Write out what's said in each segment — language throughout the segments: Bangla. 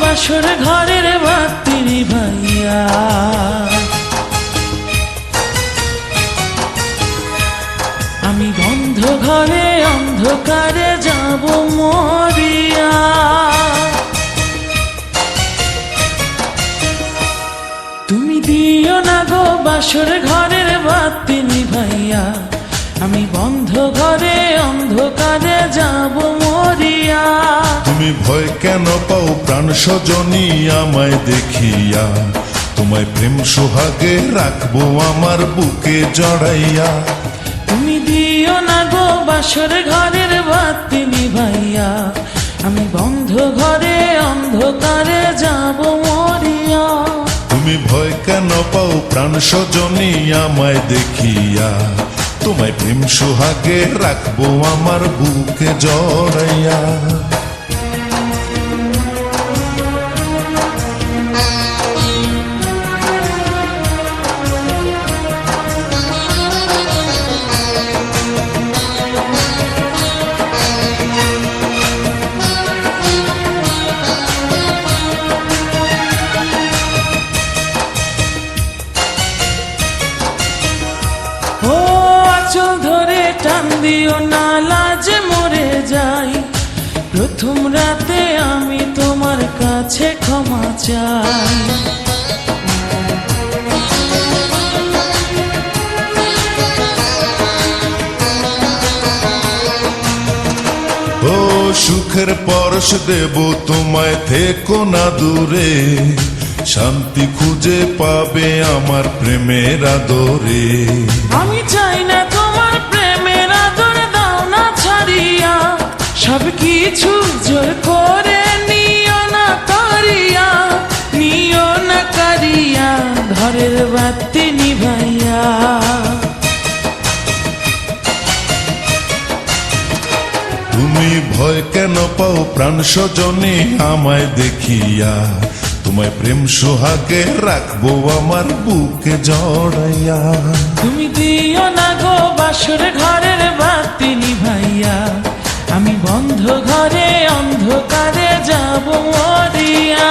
বাসর ঘরের বাতি নিভাইয়া। আমি বন্ধ ঘরে অন্ধকারে যাব মরিয়া। তুমি দিও না গো বাসর ঘরের বাতি নিভাইয়া। আমি বন্ধ ঘরে অন্ধকারে যাব মরিয়া। তুমি ভয় কেন পাও প্রাণ স্বজনী আমায় দেখিয়া? তোমায় প্রেম সোহাগে রাখবো আমার বুকে জড়াইয়া। তুমি দিও না গো বাসর ঘরের বাতি নিভাইয়া। আমি বন্ধ ঘরে অন্ধকারে যাব মরিয়া। তুমি ভয় কেন পাও প্রাণ স্বজনী আমায় দেখিয়া? তোমায় প্রেম সোহাগে রাখবো আমার বুকে জড়াইয়া। ও আঁচল ধরে টান দিও না, লাজে মরে যাই। প্রথম রাতে আমি তোমার কাছে ক্ষমা চাই। ও সুখের পরশ দেব তোমায়, থেকো না দূরে। শান্তি খুঁজে পাবে আমার প্রেমের আদরে। আমি চাই না তোমার প্রেমের আদর, দাও না ছাড়িয়া। সব কিছু জোর করে নিও না কারিয়া, নিও না কারিয়া ঘরের বাতি নিভাইয়া। তুমি ভয় কেন পাও প্রাণ স্বজনী আমায় দেখিয়া? তোমায় প্রেম সোহাগে রাখবো আমার বুকে জড়াইয়া। তুমি দিও না গো বাসর ঘরের বাতি নিভাইয়া। আমি বন্ধ ঘরে অন্ধকারে যাব মরিয়া।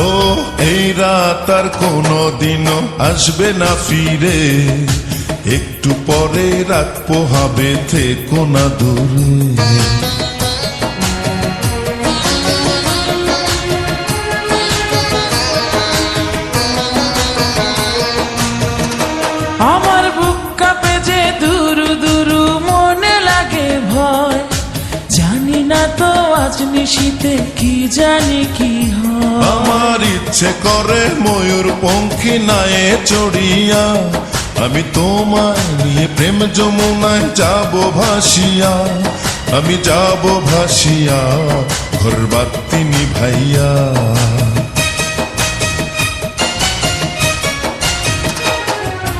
ও এই রাত আর কোনো দিনও আসবে না ফিরে। একটু পরে রাত পোহাবে, থেকো না দূরে। আমার বুক কাঁপে যে দুরু দুরু, মনে লাগে ভয়। জানি না তো আজ নিশীতে কি জানি কি হয়। আমার ইচ্ছে করে ময়ূর পঙ্খী নায়ে চড়িয়া। আমি তোমায় নিয়ে প্রেম যমুনায় যাব ভাসিয়া। আমি যাব ভাসিয়া ঘর বাতি নিভাইয়া।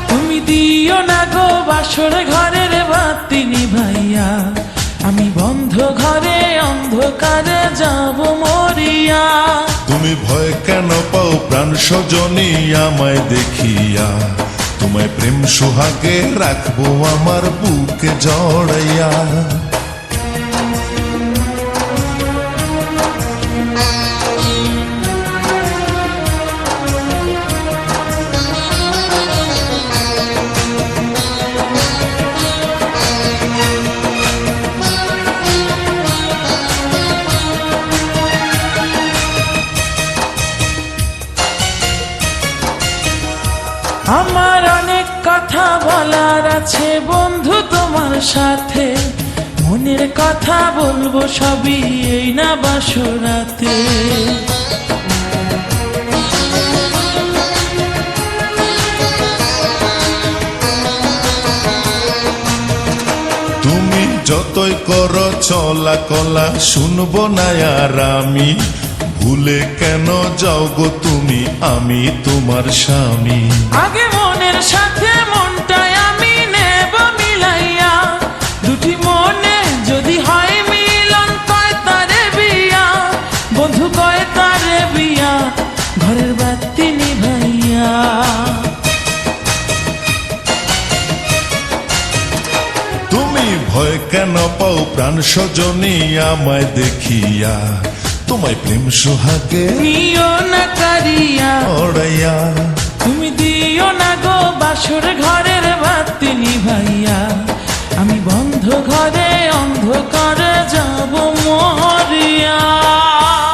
তুমি দিও না গো বাসর ঘরের বাতি নিভাইয়া। আমি বন্ধ ঘরে অন্ধকারে যাব মরিয়া। তুমি ভয় কেন পাও প্রাণ স্বজনী আমায় দেখিয়া? তোমায় প্রেম সোহাগে রাখবো আমার বুকে জড়াইয়া। আমার অনেক কথা বলার আছে বন্ধু তোমার সাথে। মনের কথা বলবো সবই এই না বাসরাতে। তুমি যতই করো চলা কলা, শুনবো না আর আমি। ভুলে কেন যাও গো তুমি, আমি তোমার স্বামী। আগে মনের সাথে মনটা কেন পাও প্রাণ সজনী আমায় দেখিয়া, তোমায় প্রেম সোহাগে নিও না কাজ